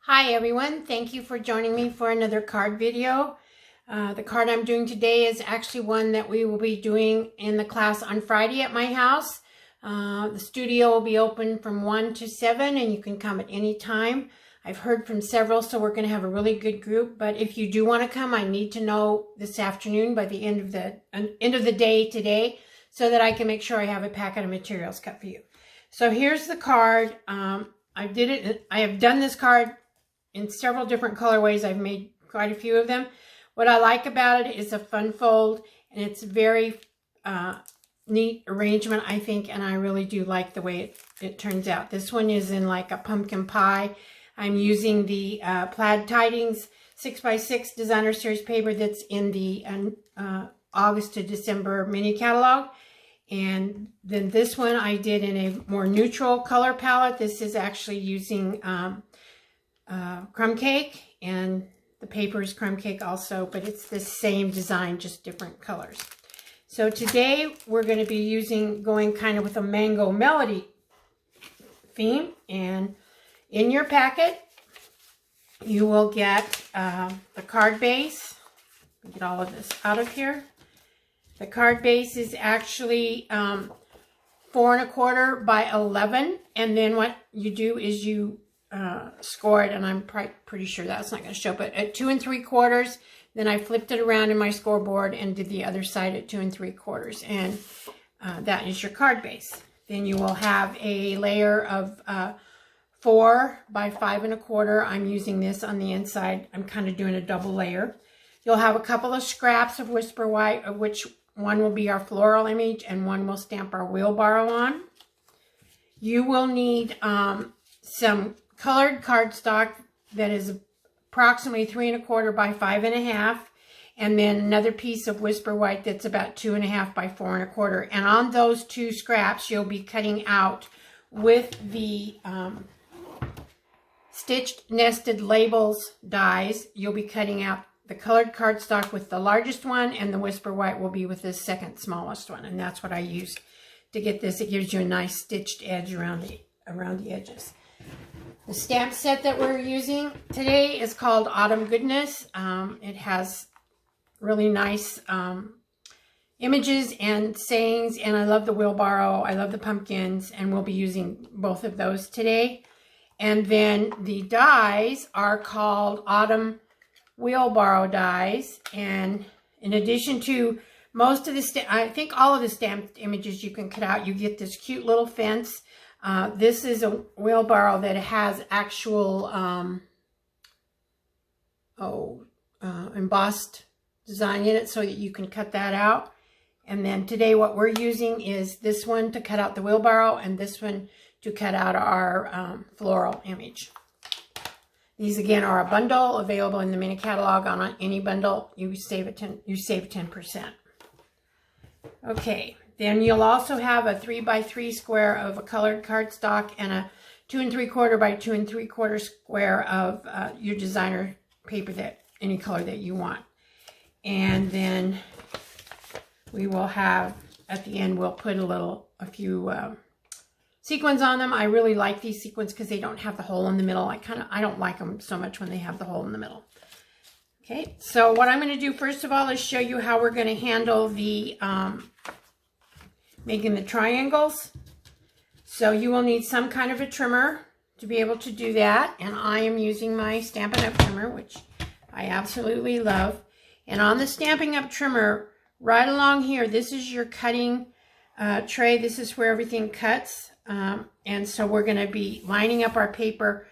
Hi everyone, thank you for joining me for another card video. The card I'm doing today is actually one that we will be doing in the class on Friday at my house. The studio will be open from 1 to 7 and you can come at any time. I've heard from several, so we're going to have a really good group. But if you do want to come, I need to know this afternoon by the end of the day today so that I can make sure I have a packet of materials cut for you. So here's the card. I have done this card in several different colorways. I've made quite a few of them. What I like about it is a fun fold, and it's very neat arrangement, I think, and I really do like the way it turns out. This one is in like a pumpkin pie. I'm using the Plaid Tidings 6x6 Designer Series paper that's in the August to December mini catalog. And then this one I did in a more neutral color palette. This is actually using crumb cake, and the paper is crumb cake also, but it's the same design, just different colors. So today we're going to be going kind of with a mango melody theme, and in your packet you will get the card base. Get all of this out of here. The card base is actually 4 1/4 by 11, and then what you do is you score it, and I'm pretty sure that's not going to show, but at 2 3/4, then I flipped it around in my scoreboard and did the other side at 2 3/4, and that is your card base. Then you will have a layer of 4 by 5 1/4. I'm using this on the inside. I'm kind of doing a double layer. You'll have a couple of scraps of Whisper White, of which one will be our floral image and one will stamp our wheelbarrow on. You will need some colored cardstock that is approximately 3 1/4 by 5 1/2, and then another piece of Whisper White that's about 2 1/2 by 4 1/4. And on those two scraps, you'll be cutting out with the stitched nested labels dies. You'll be cutting out the colored cardstock with the largest one, and the Whisper White will be with the second smallest one. And that's what I used to get this. It gives you a nice stitched edge around the edges. The stamp set that we're using today is called Autumn Goodness. It has really nice images and sayings, and I love the wheelbarrow. I love the pumpkins, and we'll be using both of those today. And then the dies are called Autumn Wheelbarrow dies, and in addition to most of the I think all of the stamped images you can cut out, you get this cute little fence. This is a wheelbarrow that has actual embossed design in it so that you can cut that out. And then today what we're using is this one to cut out the wheelbarrow, and this one to cut out our floral image. These again are a bundle available in the mini catalog. On any bundle you save 10%. Okay. Then you'll also have a 3 by 3 square of a colored cardstock and a 2 3/4 by 2 3/4 square of your designer paper, that any color that you want. And then we will have, at the end, we'll put a few sequins on them. I really like these sequins because they don't have the hole in the middle. I don't like them so much when they have the hole in the middle. Okay, so what I'm going to do first of all is show you how we're going to handle the making the triangles. So you will need some kind of a trimmer to be able to do that, and I am using my Stampin' Up! Trimmer, which I absolutely love. And on the Stampin' Up! Trimmer, right along here, this is your cutting tray. This is where everything cuts, and so we're going to be lining up our paper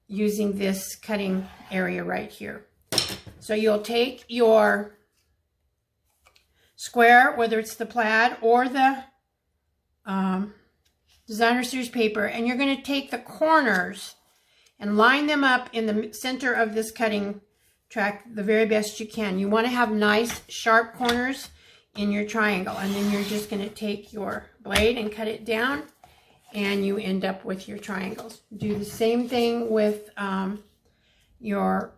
using this cutting area right here. So you'll take your square, whether it's the plaid or the Designer Series paper, and you're going to take the corners and line them up in the center of this cutting track the very best you can. You want to have nice sharp corners in your triangle, and then you're just going to take your blade and cut it down, and you end up with your triangles. Do the same thing with your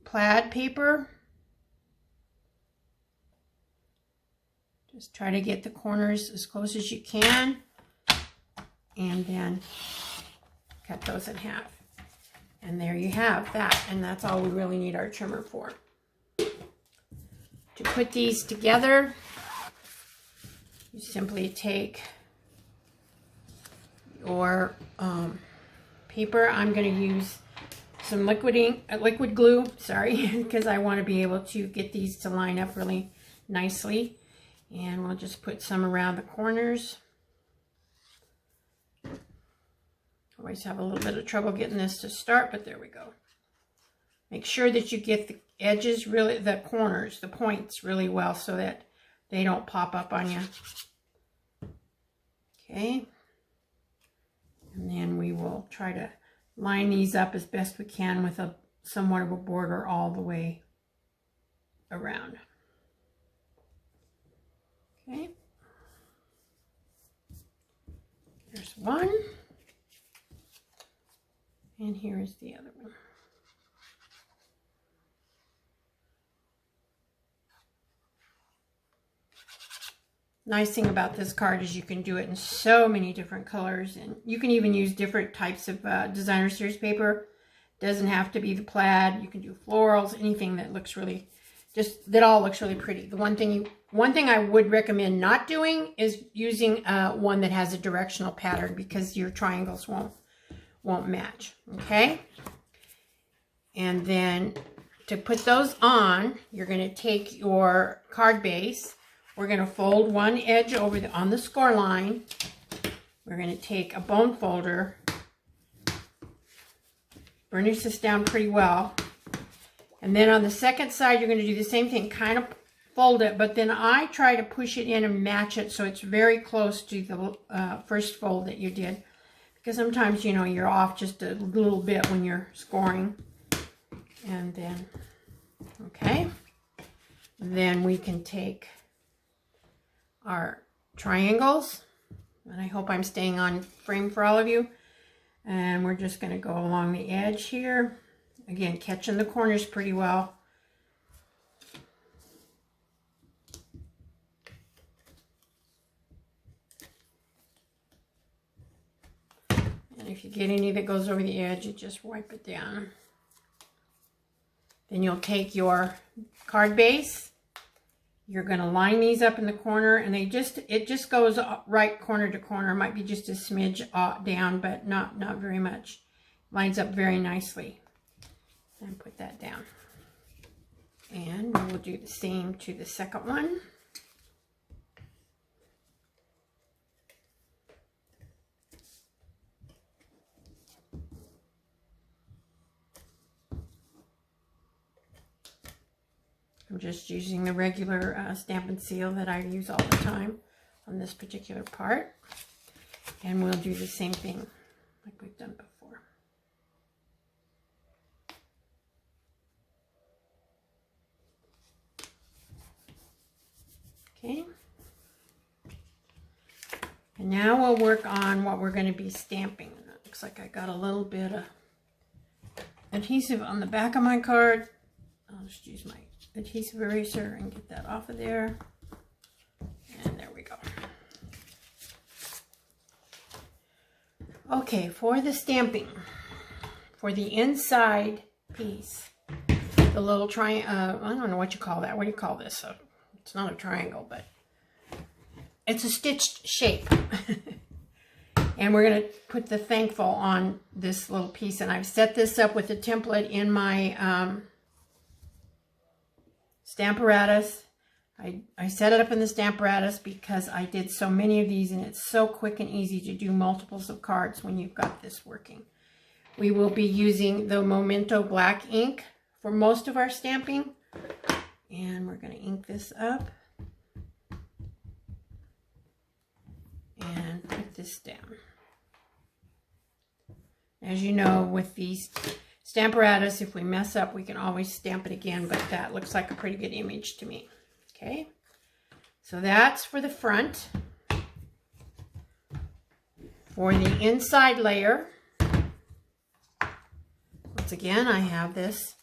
plaid paper. Just try to get the corners as close as you can, and then cut those in half. And there you have that. And that's all we really need our trimmer for. To put these together, you simply take your paper. I'm going to use some liquid glue, sorry, because I want to be able to get these to line up really nicely. And we'll just put some around the corners. Always have a little bit of trouble getting this to start, but there we go. Make sure that you get the edges really, the corners, the points really well so that they don't pop up on you. Okay. And then we will try to line these up as best we can with a somewhat of a border all the way around. Okay. There's one. And here is the other one. Nice thing about this card is you can do it in so many different colors, and you can even use different types of designer series paper. Doesn't have to be the plaid. You can do florals, anything that looks really, that all looks really pretty. The one thing I would recommend not doing is using one that has a directional pattern, because your triangles won't match. Okay, and then to put those on, you're going to take your card base. We're going to fold one edge over on the score line. We're going to take a bone folder, burnish this down pretty well, and then on the second side you're going to do the same thing, kind of fold it, but then I try to push it in and match it so it's very close to the first fold that you did, because sometimes, you know, you're off just a little bit when you're scoring. And then, okay, then we can take our triangles, and I hope I'm staying on frame for all of you, and we're just going to go along the edge here, again catching the corners pretty well. And if you get any that goes over the edge, you just wipe it down. Then you'll take your card base. You're going to line these up in the corner, and it just goes right corner to corner. It might be just a smidge down, but not very much. Lines up very nicely. And put that down. And we will do the same to the second one. I'm just using the regular Stampin' Seal that I use all the time on this particular part. And we'll do the same thing like we've done before. Okay. And now we'll work on what we're going to be stamping. And it looks like I got a little bit of adhesive on the back of my card. I'll just use my adhesive eraser and get that off of there. And there we go. Okay, for the stamping, for the inside piece, the little triangle, I don't know what you call that. What do you call this? It's not a triangle, but it's a stitched shape. And we're going to put the thankful on this little piece. And I've set this up with a template in my Stamparatus. I set it up in the Stamparatus because I did so many of these, and it's so quick and easy to do multiples of cards when you've got this working. We will be using the Memento black ink for most of our stamping, and we're going to ink this up and put this down. As you know, with these Stamparatus, if we mess up, we can always stamp it again, but that looks like a pretty good image to me. Okay, so that's for the front. For the inside layer, once again, I have this.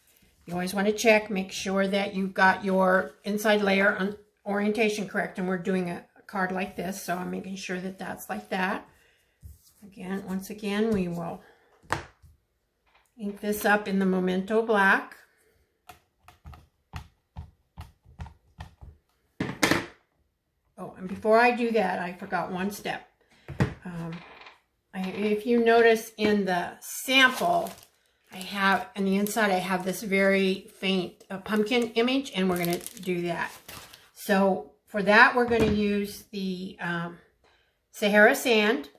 You always want to check, make sure that you've got your inside layer orientation correct, and we're doing a card like this, so I'm making sure that that's like that. Again, once again, we will ink this up in the Memento Black. Oh, and before I do that, I forgot one step. If you notice in the sample, I have, on the inside, I have this very faint pumpkin image, and we're going to do that. So for that, we're going to use the Sahara Sand.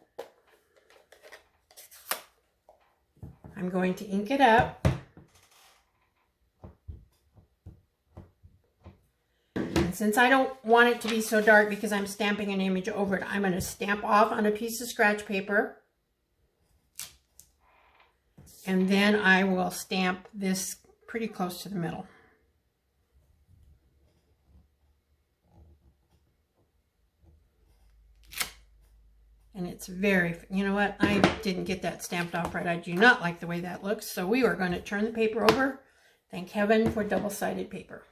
I'm going to ink it up. And since I don't want it to be so dark because I'm stamping an image over it, I'm going to stamp off on a piece of scratch paper. And then I will stamp this pretty close to the middle. And it's very, you know what, I didn't get that stamped off right. I do not like the way that looks. So we are going to turn the paper over. Thank heaven for double-sided paper.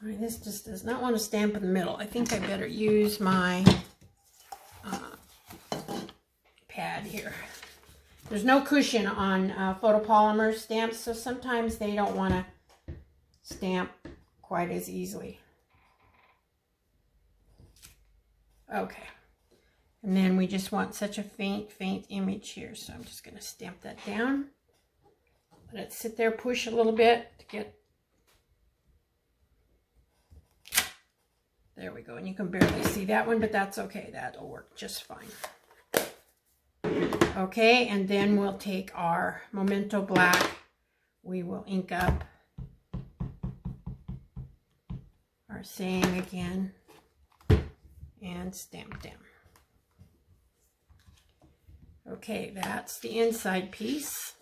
All right, this just does not want to stamp in the middle. I think I better use my pad here. There's no cushion on photopolymer stamps, so sometimes they don't want to stamp quite as easily. Okay, and then we just want such a faint image here, so I'm just going to stamp that down. Let it sit there, push a little bit to get. There we go, and you can barely see that one, but that's okay. That'll work just fine. Okay, and then we'll take our Memento Black. We will ink up our saying again and stamp down. Okay, that's the inside piece.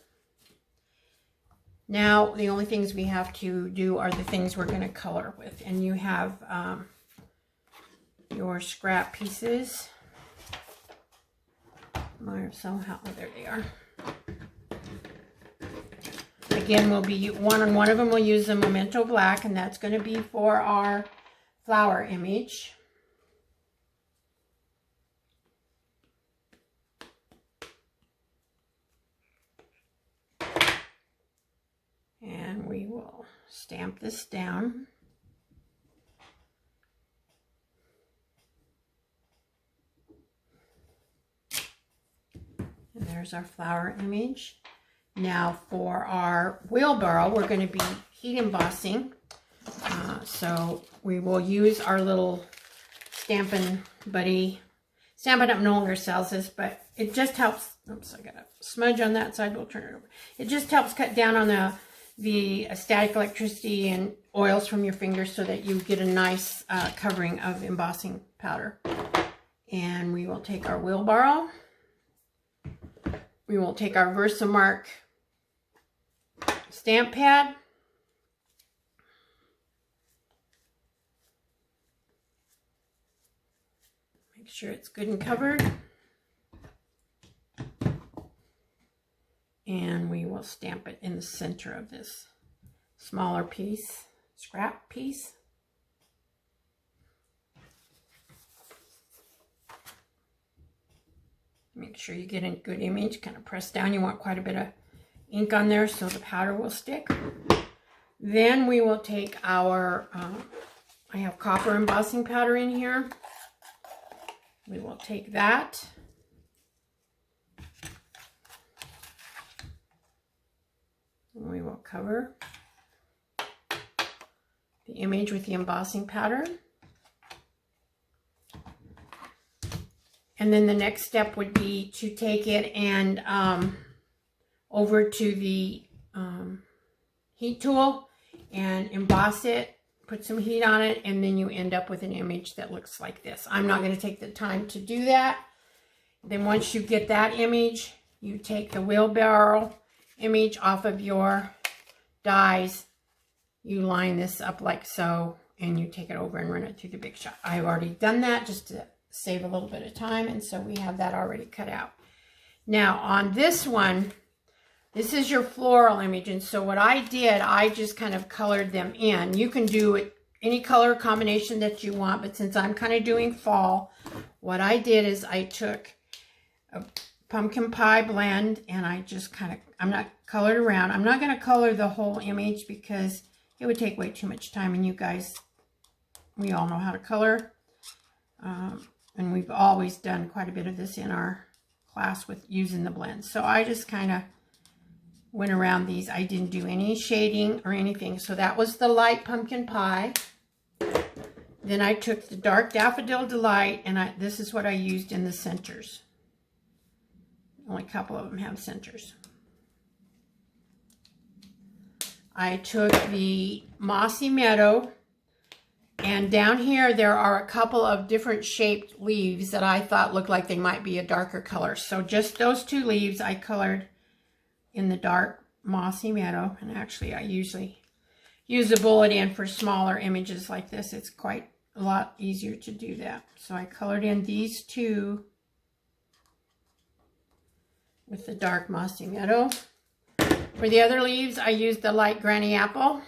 Now, the only things we have to do are the things we're going to color with, and you have your scrap pieces. Somehow, oh, there they are. Again, we'll be on one of them. We'll use the Memento Black, and that's going to be for our flower image. And we will stamp this down. And there's our flower image. Now for our wheelbarrow, we're going to be heat embossing. So we will use our little Stampin' Buddy. Stampin' Up! No longer sells this, but it just helps. Oops, I got a smudge on that side. We'll turn it over. It just helps cut down on the static electricity and oils from your fingers so that you get a nice covering of embossing powder. And we will take our wheelbarrow. We will take our Versamark stamp pad. Make sure it's good and covered. And we will stamp it in the center of this smaller piece, scrap piece. Make sure you get a good image, kind of press down. You want quite a bit of ink on there so the powder will stick. Then we will take our, I have copper embossing powder in here. We will take that. And we will cover the image with the embossing powder. And then the next step would be to take it and over to the heat tool and emboss it, put some heat on it, and then you end up with an image that looks like this. I'm not going to take the time to do that. Then once you get that image, you take the wheelbarrow image off of your dies, you line this up like so, and you take it over and run it through the Big Shot. I've already done that just to save a little bit of time, and so we have that already cut out. Now on this one, this is your floral image, and so what I did, I just kind of colored them in. You can do it any color combination that you want, but since I'm kind of doing fall, what I did is I took a pumpkin pie blend and I just kind of, I'm not colored around. I'm not going to color the whole image because it would take way too much time, and you guys, we all know how to color. And we've always done quite a bit of this in our class with using the blends. So I just kind of went around these. I didn't do any shading or anything. So that was the light pumpkin pie. Then I took the dark daffodil delight, and this is what I used in the centers. Only a couple of them have centers. I took the mossy meadow, and down here there are a couple of different shaped leaves that I thought looked like they might be a darker color. So just those two leaves I colored in the dark mossy meadow, and actually I usually use a bullet in for smaller images like this. It's quite a lot easier to do that. So I colored in these two with the dark mossy meadow. For the other leaves, I used the light granny apple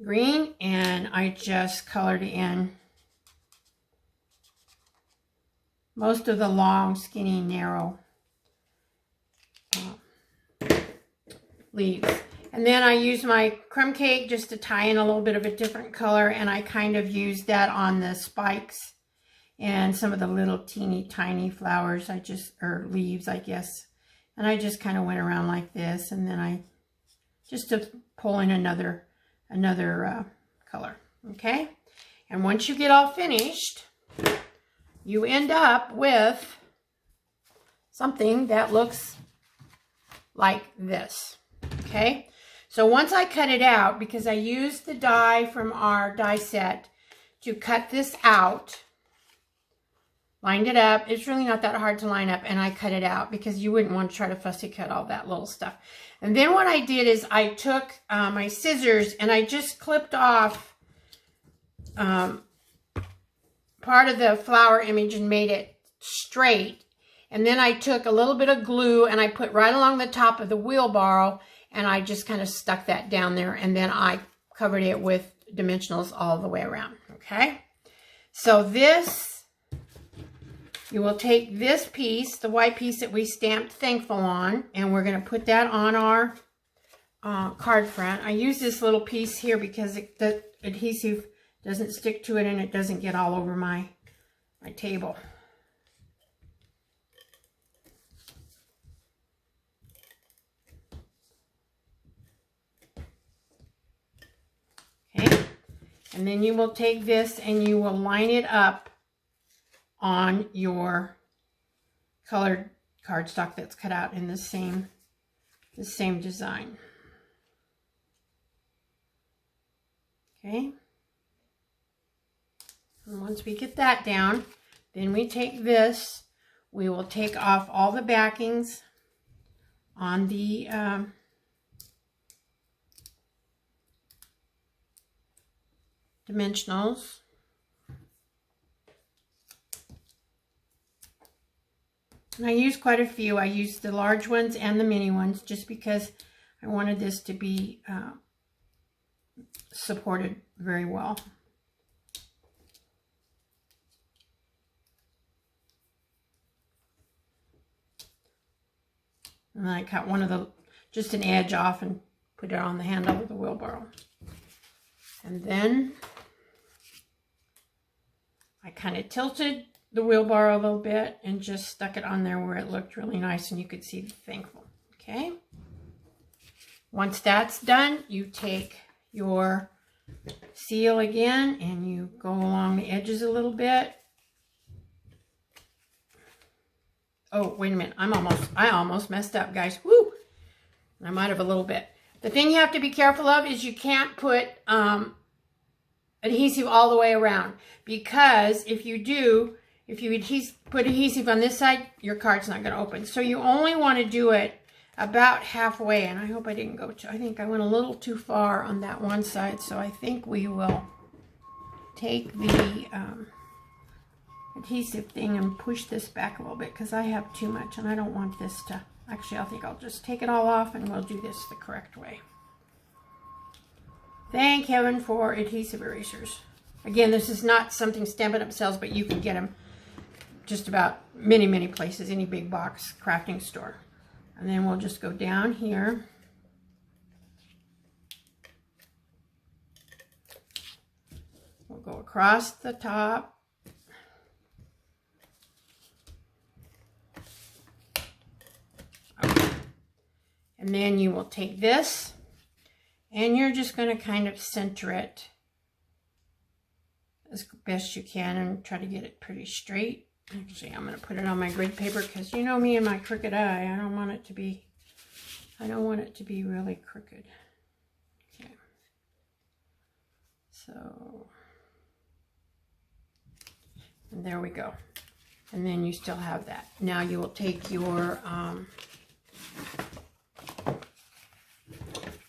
green, and I just colored in most of the long, skinny, narrow leaves. And then I used my crumb cake just to tie in a little bit of a different color, and I kind of used that on the spikes and some of the little teeny tiny flowers, or leaves, I guess. And I just kind of went around like this, and then I just to pull in another color, okay? And once you get all finished, you end up with something that looks like this, okay? So once I cut it out, because I used the die from our die set to cut this out, lined it up. It's really not that hard to line up, and I cut it out because you wouldn't want to try to fussy cut all that little stuff. And then what I did is I took my scissors and I just clipped off part of the flower image and made it straight. And then I took a little bit of glue and I put right along the top of the wheelbarrow, and I just kind of stuck that down there, and then I covered it with dimensionals all the way around, okay? So this, you will take this piece, the white piece that we stamped Thankful on, and we're going to put that on our card front. I use this little piece here because the adhesive doesn't stick to it and it doesn't get all over my table. Okay, and then you will take this and you will line it up on your colored cardstock that's cut out in the same design. Okay. And once we get that down, then we take this, we will take off all the backings on the dimensionals. And I used quite a few. I used the large ones and the mini ones just because I wanted this to be supported very well. And I cut just an edge off and put it on the handle of the wheelbarrow. And then I kind of tilted the wheelbarrow a little bit and just stuck it on there where it looked really nice and you could see the Thankful. Okay. Once that's done, you take your seal again and you go along the edges a little bit. Oh, wait a minute. I almost messed up, guys. Woo! I might have a little bit. The thing you have to be careful of is you can't put adhesive all the way around, because if you do, if you put adhesive on this side, your card's not going to open. So you only want to do it about halfway, and I hope I didn't go I think I went a little too far on that one side, so I think we will take the, adhesive thing and push this back a little bit because I have too much and I don't want this to, actually I think I'll just take it all off and we'll do this the correct way. Thank heaven for adhesive erasers. Again, this is not something Stampin' Up! Sells, but you can get them just about many places, any big box crafting store. And then we'll just go down here. We'll go across the top. Okay. And then you will take this and you're just going to kind of center it as best you can and try to get it pretty straight. Actually, I'm going to put it on my grid paper because you know me and my crooked eye. I don't want it to be really crooked. Okay. So, and there we go. And then you still have that. Now you will take your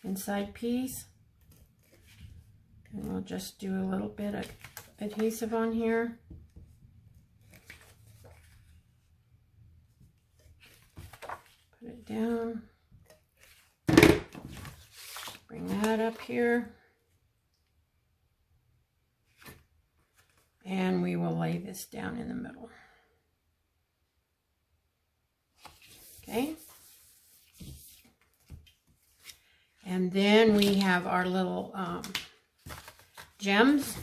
inside piece and we'll just do a little bit of adhesive on here. Put it down. Bring that up here. And we will lay this down in the middle. Okay. And then we have our little gems.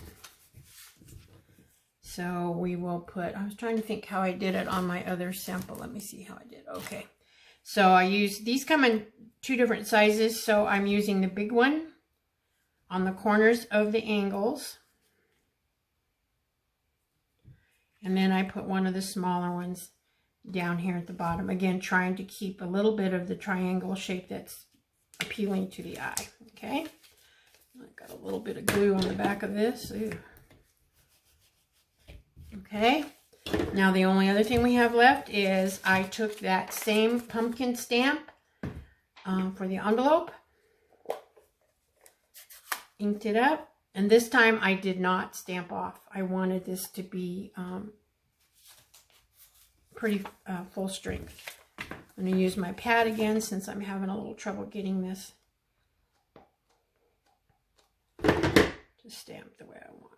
So we will put, I was trying to think how I did it on my other sample. Let me see how I did. Okay. So I use, these come in 2 different sizes. So I'm using the big one on the corners of the angles. And then I put one of the smaller ones down here at the bottom. Again, trying to keep a little bit of the triangle shape that's appealing to the eye. Okay. I've got a little bit of glue on the back of this. Ooh. Okay, now the only other thing we have left is I took that same pumpkin stamp for the envelope, inked it up, and this time I did not stamp off. I wanted this to be pretty full strength. I'm going to use my pad again since I'm having a little trouble getting this to stamp the way I want.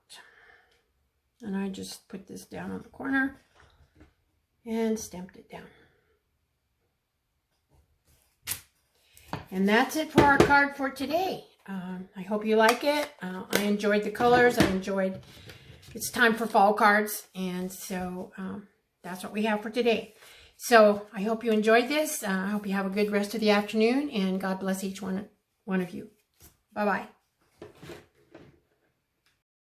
And I just put this down on the corner and stamped it down. And that's it for our card for today. I hope you like it. I enjoyed the colors. I enjoyed, it's time for fall cards. And so that's what we have for today. So I hope you enjoyed this. I hope you have a good rest of the afternoon. And God bless each one of you. Bye-bye.